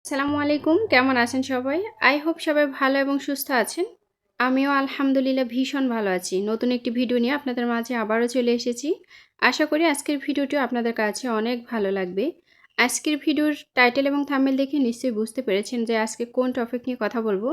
আসসালামু আলাইকুম। কেমন আছেন সবাই? আই হোপ সবাই ভালো এবং সুস্থ আছেন। আমিও আলহামদুলিল্লাহ ভীষণ ভালো আছি। নতুন একটি ভিডিও নিয়ে আপনাদের মাঝে আবারও চলে এসেছি। আশা করি আজকের ভিডিওটিও আপনাদের কাছে অনেক ভালো লাগবে। আজকের ভিডিওর টাইটেল এবং থাম্বনেল দেখে নিশ্চয়ই বুঝতে পেরেছেন যে আজকে কোন টপিক নিয়ে কথা বলবো।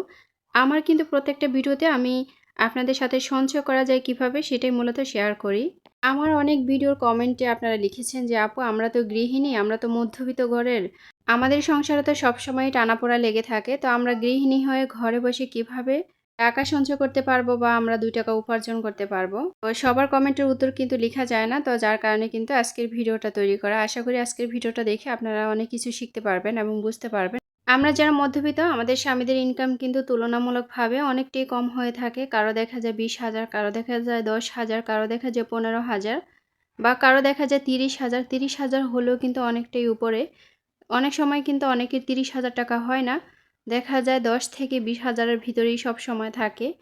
আমার কিন্তু প্রত্যেকটা ভিডিওতে আমি আপনাদের সাথে সঞ্চয় করা যায় কিভাবে সেটাই মূলত শেয়ার করি। আমার অনেক ভিডিওর কমেন্টে আপনারা লিখেছেন যে আপু আমরা তো গৃহিণী, আমরা তো মধ্যবিত্ত ঘরের। আমাদের সংসারে তো সবসময়ই টানাপোড়া লেগে থাকে। তো আমরা গৃহিণী হয়ে ঘরে বসে কিভাবে টাকা সঞ্চয় করতে পারবো বা আমরা ৳২ উপার্জন করতে পারবো? তো সবার কমেন্টের উত্তর কিন্তু লিখা যায় না। তো যার কারণে কিন্তু আজকের ভিডিওটা তৈরি করা। আশা করি আজকের ভিডিওটা দেখে আপনারা অনেক কিছু শিখতে পারবেন এবং বুঝতে পারবেন। আমরা যারা মধ্যবিত্ত আমাদের স্বামীদের ইনকাম কিন্তু তুলনামূলকভাবে অনেকটাই কম হয়ে থাকে। কারো দেখা যায় ২০,০০০, কারো দেখা যায় ১০,০০০, কারো দেখা যায় ১৫,০০০ বা কারো দেখা যায় ৩০,০০০। ৩০,০০০ হলেও কিন্তু অনেকটাই উপরে। অনেক সময় কিন্তু অনেকের ৩০,০০০ টাকা হয় না। দেখা যায় ১০ থেকে ২০,০০০ এর ভিতরেই সবসময় থাকে।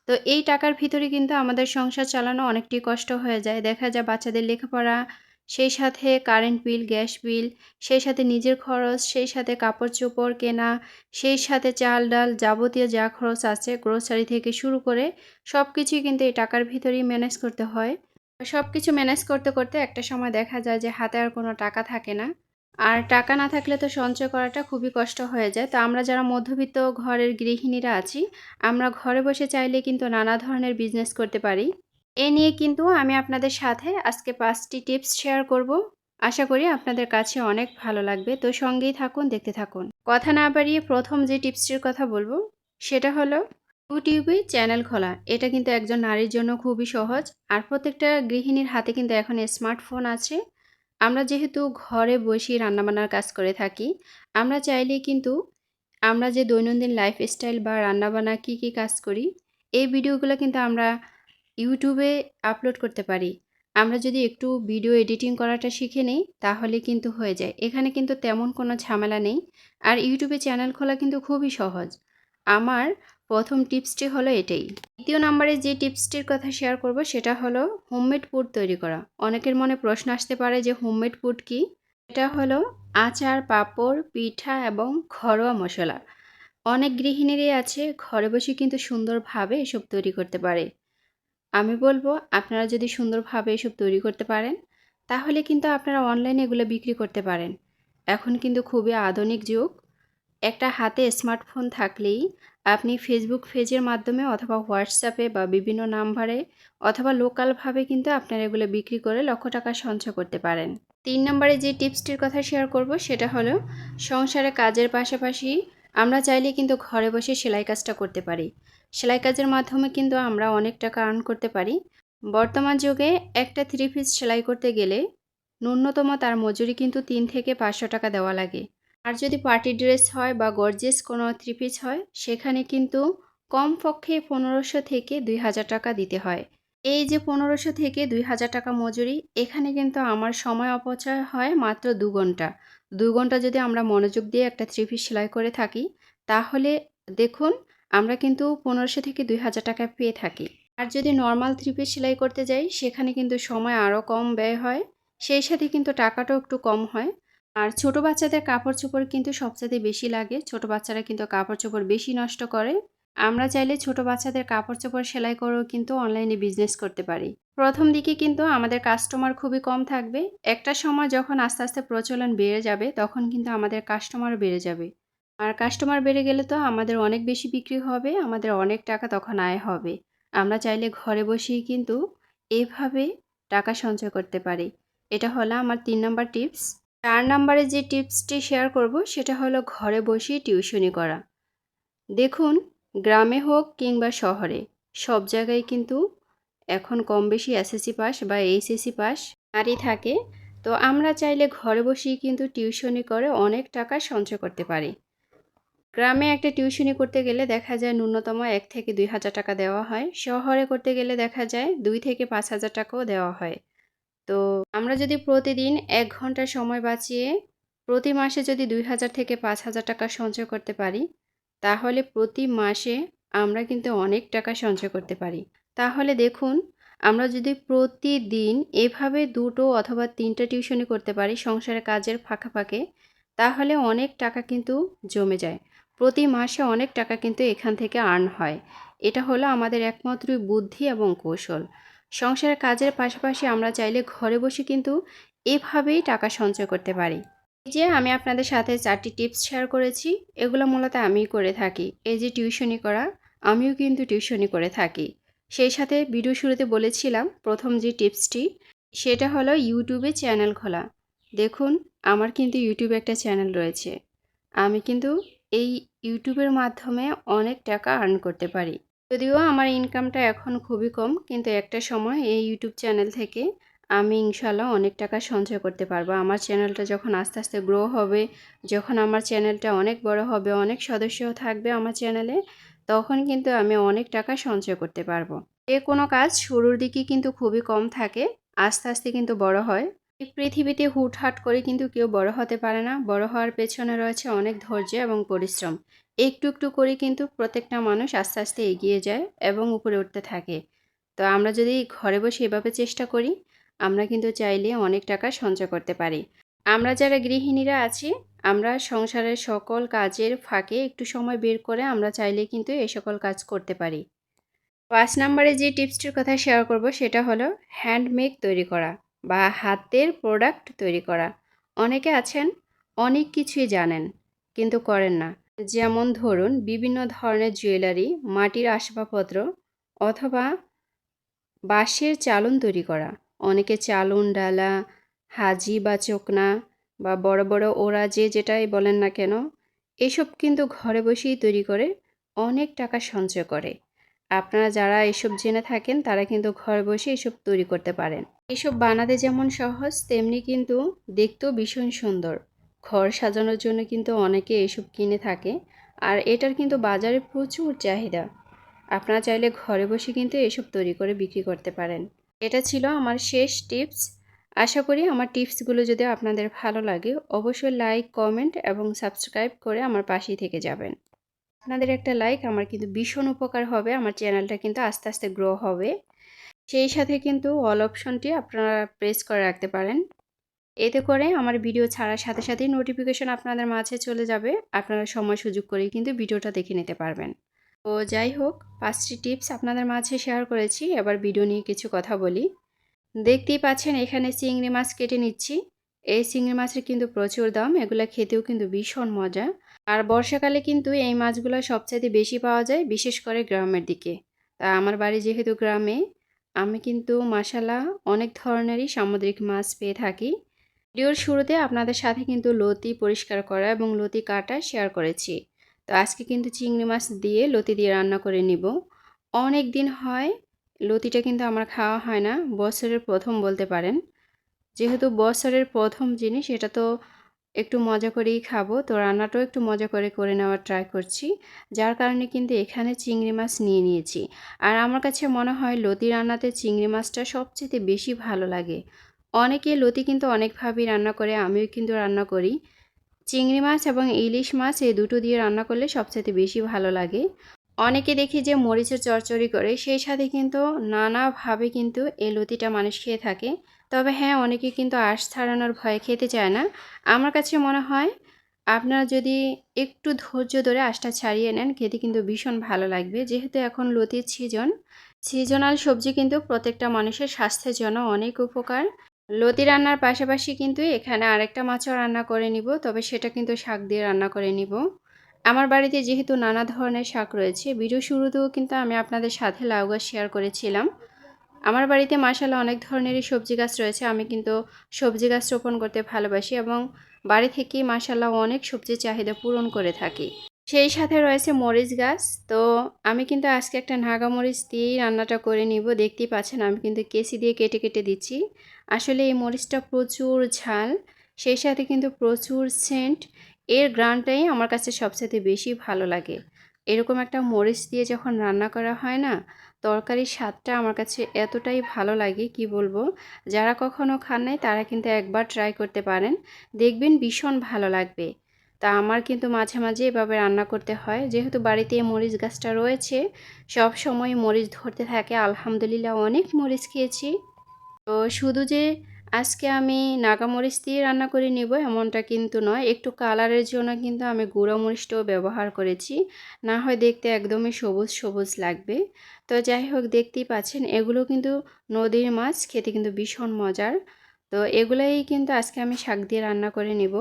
তো এই টাকার ভিতরে কিন্তু আমাদের সংসার চালানো অনেকটাই কষ্ট হয়ে যায়। দেখা যায় বাচ্চাদের লেখাপড়া, সেই সাথে কারেন্ট বিল, গ্যাস বিল, সেই সাথে নিজের খরচ, সেই সাথে কাপড়-চোপড় কেনা, সেই সাথে চাল-ডাল যাবতীয় যা খরচ আছে গ্রোসারি থেকে শুরু করে সবকিছুই কিন্তু এই টাকার ভিতরেই ম্যানেজ করতে হয়। সবকিছু ম্যানেজ করতে, করতে একটা সময় দেখা যায় যে হাতে আর কোনো টাকা থাকে না। আর টাকা না থাকলে তো সঞ্চয় করাটা খুবই কষ্ট হয়ে যায়। তো আমরা যারা মধ্যবিত্ত ঘরের গৃহিণীরা আছি, আমরা ঘরে বসে চাইলে কিন্তু নানা ধরনের বিজনেস করতে পারি। এ নিয়ে কিন্তু আমি আপনাদের সাথে আজকে ৫ টি টিপস শেয়ার করব। আশা করি আপনাদের কাছে অনেক ভালো লাগবে। তো সঙ্গেই থাকুন, দেখতে থাকুন। কথা না বাড়িয়ে ১ম যে টিপসটির কথা বলব, সেটা হলো ইউটিউবে চ্যানেল খোলা। এটা কিন্তু একজন নারীর জন্য খুবই সহজ। আর প্রত্যেকটা গৃহিণীর হাতে কিন্তু এখন স্মার্টফোন আছে। আমরা যেহেতু ঘরে বসেই রান্নাবান্নার কাজ করে থাকি, আমরা চাইলেই কিন্তু আমরা যে দৈনন্দিন লাইফস্টাইল বা রান্নাবান্না কী কাজ করি, এই ভিডিওগুলো কিন্তু আমরা ইউটিউবে আপলোড করতে পারি। আমরা যদি একটু ভিডিও এডিটিং করাটা শিখে নেই, তাহলে কিন্তু হয়ে যায়। এখানে কিন্তু তেমন কোনো ঝামেলা নেই। আর ইউটিউবে চ্যানেল খোলা কিন্তু খুবই সহজ। আমার ১ম টিপসটি হলো এটাই। ২য় নম্বরে যে টিপসটির কথা শেয়ার করব সেটা হলো হোমমেড ফুড তৈরি করা। অনেকের মনে প্রশ্ন আসতে পারে যে হোমমেড ফুড কি? এটা হলো আচার, পাঁপড়, পিঠা এবং ঘরোয়া মসলা। অনেক গৃহিণীরই আছে ঘরে বসে কিন্তু সুন্দরভাবে এসব তৈরি করতে পারে। আমি বলব আপনারা যদি সুন্দরভাবে এসব তৈরি করতে পারেন, তাহলে কিন্তু আপনারা অনলাইনে এগুলো বিক্রি করতে পারেন। এখন কিন্তু খুবই আধুনিক যুগ। একটা হাতে স্মার্টফোন থাকলেই আপনি ফেসবুক পেজের মাধ্যমে অথবা হোয়াটসঅ্যাপে বা বিভিন্ন নাম্বারে অথবা লোকালভাবে কিন্তু আপনারা এগুলো বিক্রি করে লক্ষ টাকা সঞ্চয় করতে পারেন। ৩ নম্বরে যে টিপসটির কথা শেয়ার করব সেটা হলো সংসারে কাজের পাশাপাশি আমরা চাইলে কিন্তু ঘরে বসে সেলাই কাজটা করতে পারি। সেলাই কাজের মাধ্যমে কিন্তু আমরা অনেক টাকা আর্ন করতে পারি। বর্তমান যুগে একটা থ্রি পিস সেলাই করতে গেলে ন্যূনতম তার মজুরি কিন্তু ৩ থেকে ৫০০ টাকা দেওয়া লাগে। আর যদি পার্টি ড্রেস হয় বা গর্জিয়াস কোনো থ্রি পিস হয়, সেখানে কিন্তু কমপক্ষে ১৫০০ থেকে ২,০০০ টাকা দিতে হয়। এই যে ১৫০০ থেকে ২,০০০ টাকা মজুরি, এখানে কিন্তু আমার সময় অপচয় হয় মাত্র ২ ঘন্টা। ২ ঘন্টা যদি আমরা মনোযোগ দিয়ে একটা থ্রি পিস সেলাই করে থাকি, তাহলে দেখুন আমরা কিন্তু ১৫০০ থেকে ২,০০০ টাকা পেয়ে থাকি। আর যদি নরমাল থ্রি পিস সেলাই করতে যাই, সেখানে কিন্তু সময় আরও কম ব্যয় হয়। সেই সাথে কিন্তু টাকাটাও একটু কম হয়। আর ছোট বাচ্চাদের কাপড়-চোপড় কিন্তু সবচাইতে বেশি লাগে। ছোট বাচ্চারা কিন্তু কাপড়-চোপড় বেশি নষ্ট করে। আমরা চাইলে ছোট বাচ্চাদের কাপড়-চোপড় সেলাই করেও কিন্তু অনলাইনে বিজনেস করতে পারি। ১ম দিকে কিন্তু আমাদের কাস্টমার খুবই কম থাকবে। একটা সময় যখন আস্তে, আস্তে প্রচলন বেড়ে যাবে, তখন কিন্তু আমাদের কাস্টমারও বেড়ে যাবে। আর কাস্টমার বেড়ে গেলে তো আমাদের অনেক বেশি বিক্রি হবে, আমাদের অনেক টাকা তখন আয় হবে। আমরা চাইলে ঘরে বসেই কিন্তু এভাবে টাকা সঞ্চয় করতে পারি। এটা হলো আমার ৩ নাম্বার টিপস। ৪ নাম্বারে যে টিপসটি শেয়ার করব সেটা হলো ঘরে বসেই টিউশনি করা। দেখুন গ্রামে হোক কিংবা শহরে সব জায়গায় কিন্তু এখন কম বেশি এসএসসি পাস বা এইচএসসি পাস নারী থাকে। তো আমরা চাইলে ঘরে বসেই কিন্তু টিউশনি করে অনেক টাকা সঞ্চয় করতে পারি। গ্রামে একটা টিউশনি করতে গেলে দেখা যায় ন্যূনতম ১ থেকে ২,০০০ টাকা দেওয়া হয়। শহরে করতে গেলে দেখা যায় ২ থেকে ৫,০০০ টাকাও দেওয়া হয়। তো আমরা যদি প্রতিদিন ১ ঘন্টা সময় বাঁচিয়ে প্রতি মাসে যদি ২,০০০ থেকে ৫,০০০ টাকা সঞ্চয় করতে পারি, তাহলে প্রতি মাসে আমরা কিন্তু অনেক টাকা সঞ্চয় করতে পারি। তাহলে দেখুন আমরা যদি প্রতিদিন এভাবে ২ টো অথবা ৩ টা টিউশনি করতে পারি সংসারের কাজের ফাঁকে, ফাঁকে, তাহলে অনেক টাকা কিন্তু জমে যায়। প্রতি মাসে অনেক টাকা কিন্তু এখান থেকে আর্ন হয়। এটা হলো আমাদের একমাত্রই বুদ্ধি এবং কৌশল। সংসারের কাজের পাশাপাশি আমরা চাইলে ঘরে বসে কিন্তু এভাবেই টাকা সঞ্চয় করতে পারি। এই যে আমি আপনাদের সাথে 4টি টিপস শেয়ার করেছি, এগুলো মূলত আমিই করে থাকি। এই যে টিউশনি করা, আমিও কিন্তু টিউশনি করে থাকি। সেই সাথে ভিডিও শুরুতে বলেছিলাম প্রথম যে টিপসটি, সেটা হলো ইউটিউবে চ্যানেল খোলা। দেখুন, আমার কিন্তু ইউটিউবে একটা চ্যানেল রয়েছে। আমি কিন্তু এই ইউটিউবের মাধ্যমে অনেক টাকা আর্ন করতে পারি। যদিও আমার ইনকামটা এখন খুবই কম, কিন্তু একটা সময় এই ইউটিউব চ্যানেল থেকে আমি ইনশাআল্লাহ অনেক টাকা সঞ্চয় করতে পারবো। আমার চ্যানেলটা যখন আস্তে আস্তে গ্রো হবে, যখন আমার চ্যানেলটা অনেক বড় হবে, অনেক সদস্য থাকবে আমার চ্যানেলে, তখন কিন্তু আমি অনেক টাকা সঞ্চয় করতে পারবো। যে কোনো কাজ শুরুর দিকে কিন্তু খুবই কম থাকে, আস্তে আস্তে কিন্তু বড় হয়। এই পৃথিবীতে হুটহাট করে কিন্তু কেউ বড় হতে পারে না। বড় হওয়ার পেছনে রয়েছে অনেক ধৈর্য এবং পরিশ্রম। একটু একটু করে কিন্তু প্রত্যেকটা মানুষ আস্তে আস্তে এগিয়ে যায় এবং উপরে উঠতে থাকে। তো আমরা যদি ঘরে বসে এভাবে চেষ্টা করি, আমরা কিন্তু চাইলে অনেক টাকা সঞ্চয় করতে পারি। আমরা যারা গৃহিণীরা আছি, আমরা সংসারের সকল কাজের ফাঁকে একটু সময় বের করে আমরা চাইলে কিন্তু এই সকল কাজ করতে পারি। ৫ নম্বরে যে টিপসটির কথা শেয়ার করব সেটা হলো হ্যান্ডমেড তৈরি করা বা হাতের প্রোডাক্ট তৈরি করা। অনেকে আছেন অনেক কিছুই জানেন কিন্তু করেন না। যেমন ধরুন বিভিন্ন ধরনের জুয়েলারি, মাটির আসবাবপত্র অথবা বাঁশের চালুন তৈরি করা। অনেকে চালুন, ডালা, হাজি বা চোকনা বা বড় বড় ওরা যে যেটাই বলেন না কেন, এসব কিন্তু ঘরে বসেই তৈরি করে অনেক টাকা সঞ্চয় করে। আপনারা যারা এসব জেনে থাকেন তারা কিন্তু ঘরে বসে এসব তৈরি করতে পারেন। এসব বানাতে যেমন সহজ, তেমনি কিন্তু দেখতেও ভীষণ সুন্দর। ঘর সাজানোর জন্য কিন্তু অনেকে এসব কিনে থাকে, আর এটার কিন্তু বাজারে প্রচুর চাহিদা। আপনারা চাইলে ঘরে বসে কিন্তু এসব তৈরি করে বিক্রি করতে পারেন। এটা ছিল আমার শেষ টিপস। আশা করি আমার টিপসগুলো যদি আপনাদের ভালো লাগে, অবশ্যই লাইক, কমেন্ট এবং সাবস্ক্রাইব করে আমার পাশেই থেকে যাবেন। আপনাদের একটা লাইক আমার কিন্তু ভীষণ উপকার হবে, আমার চ্যানেলটা কিন্তু আস্তে আস্তে গ্রো হবে। সেই সাথে কিন্তু অল অপশনটি আপনারা প্রেস করে রাখতে পারেন। এতে করে আমার ভিডিও ছাড়ার সাথে সাথেই নোটিফিকেশন আপনাদের মাঝে চলে যাবে। আপনারা সময় সুযোগ করেই কিন্তু ভিডিওটা দেখে নিতে পারবেন। তো যাই হোক, 5টি টিপস আপনাদের মাঝে শেয়ার করেছি। এবার ভিডিও নিয়ে কিছু কথা বলি। দেখতেই পাচ্ছেন এখানে চিংড়ি মাছ কেটে নিচ্ছি। এই চিংড়ি মাছের কিন্তু প্রচুর দাম, এগুলা খেতেও কিন্তু ভীষণ মজা। আর বর্ষাকালে কিন্তু এই মাছগুলো সবচাইতে বেশি পাওয়া যায়, বিশেষ করে গ্রামের দিকে। তা আমার বাড়ি যেহেতু গ্রামে, আমি কিন্তু মাশাআল্লাহ অনেক ধরনেরই সামুদ্রিক মাছ পেয়ে থাকি। ভিডিওর শুরুতে আপনাদের সাথে কিন্তু লতি পরিষ্কার করা এবং লতি কাটা শেয়ার করেছি। তো আজকে কিন্তু চিংড়ি মাছ দিয়ে লতি দিয়ে রান্না করে নিব। অনেক দিন হয় লতিটা কিন্তু আমার খাওয়া হয় না, বছরের প্রথম বলতে পারেন। যেহেতু বছরের প্রথম জিনিস, এটা তো একটু মজা করেই খাবো, তো রান্নাটাও একটু মজা করে করে নেওয়ার ট্রাই করছি। যার কারণে কিন্তু এখানে চিংড়ি মাছ নিয়ে নিয়েছি। আর আমার কাছে মনে হয় লতি রান্নাতে চিংড়ি মাছটা সবচেয়ে বেশি ভালো লাগে। অনেকে লতি কিন্তু অনেকভাবেই রান্না করে, আমিও কিন্তু রান্না করি। চিংড়ি মাছ এবং ইলিশ মাছ এই দুটো দিয়ে রান্না করলে সবচেয়ে বেশি ভালো লাগে। অনেকে দেখি যে মরিচের চচ্চড়ি করে, সেই সাথে কিন্তু নানাভাবে কিন্তু এই লতিটা মানুষ খেয়ে থাকে। তবে হ্যাঁ, অনেকে কিন্তু আঁশ ছাড়ানোর ভয়ে খেতে চায় না। আমার কাছে মনে হয় আপনারা যদি একটু ধৈর্য ধরে আঁশটা ছাড়িয়ে নেন, খেতে কিন্তু ভীষণ ভালো লাগবে। যেহেতু এখন লতির সিজন, সিজনাল সবজি কিন্তু প্রত্যেকটা মানুষের স্বাস্থ্যের জন্য অনেক উপকার। লতি রান্নার পাশাপাশি কিন্তু এখানে আরেকটা মাছও রান্না করে নিব, তবে সেটা কিন্তু শাক দিয়ে রান্না করে নিব। আমার বাড়িতে যেহেতু নানা ধরনের শাক রয়েছে, ভিডিও শুরুতেও কিন্তু আমি আপনাদের সাথে লাউ গাছ শেয়ার করেছিলাম। আমার বাড়িতে মাশাআল্লাহ অনেক ধরনেরই সবজি গাছ রয়েছে। আমি কিন্তু সবজি গাছ রোপণ করতে ভালোবাসি এবং বাড়ি থেকেই মাশাআল্লাহ অনেক সবজির চাহিদা পূরণ করে থাকি। সেই সাথে রয়েছে মরিচ গাছ। তো আমি কিন্তু আজকে একটা নাগা মরিচ দিয়েই রান্নাটা করে নিব। দেখতেই পাচ্ছেন আমি কিন্তু কেচি দিয়ে কেটে কেটে দিচ্ছি। আসলে এই মরিচটা প্রচুর ঝাল, সেই সাথে কিন্তু প্রচুর সেন্ট। এর ঘ্রাণটাই আমার কাছে সবচেয়ে বেশি ভালো লাগে। এরকম একটা মরিচ দিয়ে যখন রান্না করা হয় না, তরকারির স্বাদটা আমার কাছে এতটাই ভালো লাগে কি বলবো। যারা কখনো খান নাই তারা কিন্তু একবার ট্রাই করতে পারেন, দেখবেন ভীষণ ভালো লাগবে। তা আমার কিন্তু মাঝে মাঝে এভাবে রান্না করতে হয়, যেহেতু বাড়িতে মরিচ গাছটা রয়েছে, সব সময় মরিচ ধরতে থাকে। আলহামদুলিল্লাহ অনেক মরিচ খেয়েছি। তো শুধু যে আজকে আমি নাগামরিচ দিয়ে রান্না করে নিব এমনটা কিন্তু নয়, একটু কালারের জন্য কিন্তু আমি গুঁড়ো মরিচটাও ব্যবহার করেছি, না হয় দেখতে একদমই সবুজ সবুজ লাগবে। তো যাই হোক, দেখতেই পাচ্ছেন এগুলো কিন্তু নদীর মাছ, খেতে কিন্তু ভীষণ মজার। তো এগুলাই কিন্তু আজকে আমি শাক দিয়ে রান্না করে নিব।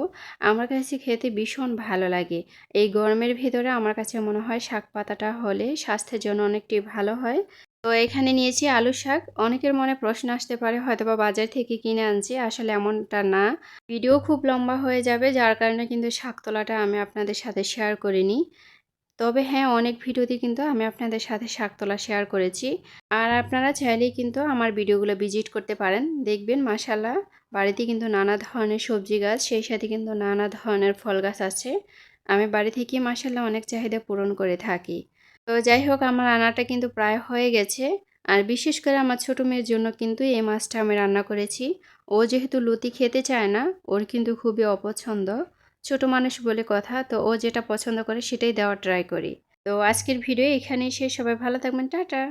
আমার কাছে খেতে ভীষণ ভালো লাগে। এই গরমের ভিতরে আমার কাছে মনে হয় শাক পাতাটা হলে স্বাস্থ্যের জন্য অনেকটি ভালো হয়। তো এখানে নিয়েছি আলু শাক। অনেকের মনে প্রশ্ন আসতে পারে হয়তোবা বাজার থেকে কিনে আনছি, আসলে এমনটা না। ভিডিও খুব লম্বা হয়ে যাবে, যার কারণে কিন্তু শাক তোলাটা আমি আপনাদের সাথে শেয়ার করিনি। তবে হ্যাঁ, অনেক ভিডিওতে কিন্তু আমি আপনাদের সাথে শাক তোলা শেয়ার করেছি। আর আপনারা চাইলেই কিন্তু আমার ভিডিওগুলো ভিজিট করতে পারেন, দেখবেন মাশাআল্লাহ বাড়িতে কিন্তু নানা ধরনের সবজি গাছ, সেই সাথে কিন্তু নানা ধরনের ফল গাছ আছে। আমি বাড়ি থেকে মাশাআল্লাহ অনেক চাহিদা পূরণ করে থাকি। তো যাই হোক, আমার রান্নাটা কিন্তু প্রায় হয়ে গেছে। আর বিশেষ করে আমার ছোট মেয়ের জন্য কিন্তু এই মাছটা আমি রান্না করেছি। ও যেহেতু লতি খেতে চায় না, ওর কিন্তু খুবই অপছন্দ। ছোট মানুষ বলে কথা, তো ও যেটা পছন্দ করে সেটাই দেওয়ার ট্রাই করি। তো আজকের ভিডিও এখানেই শেষ। সবাই ভালো থাকবেন, টাটা।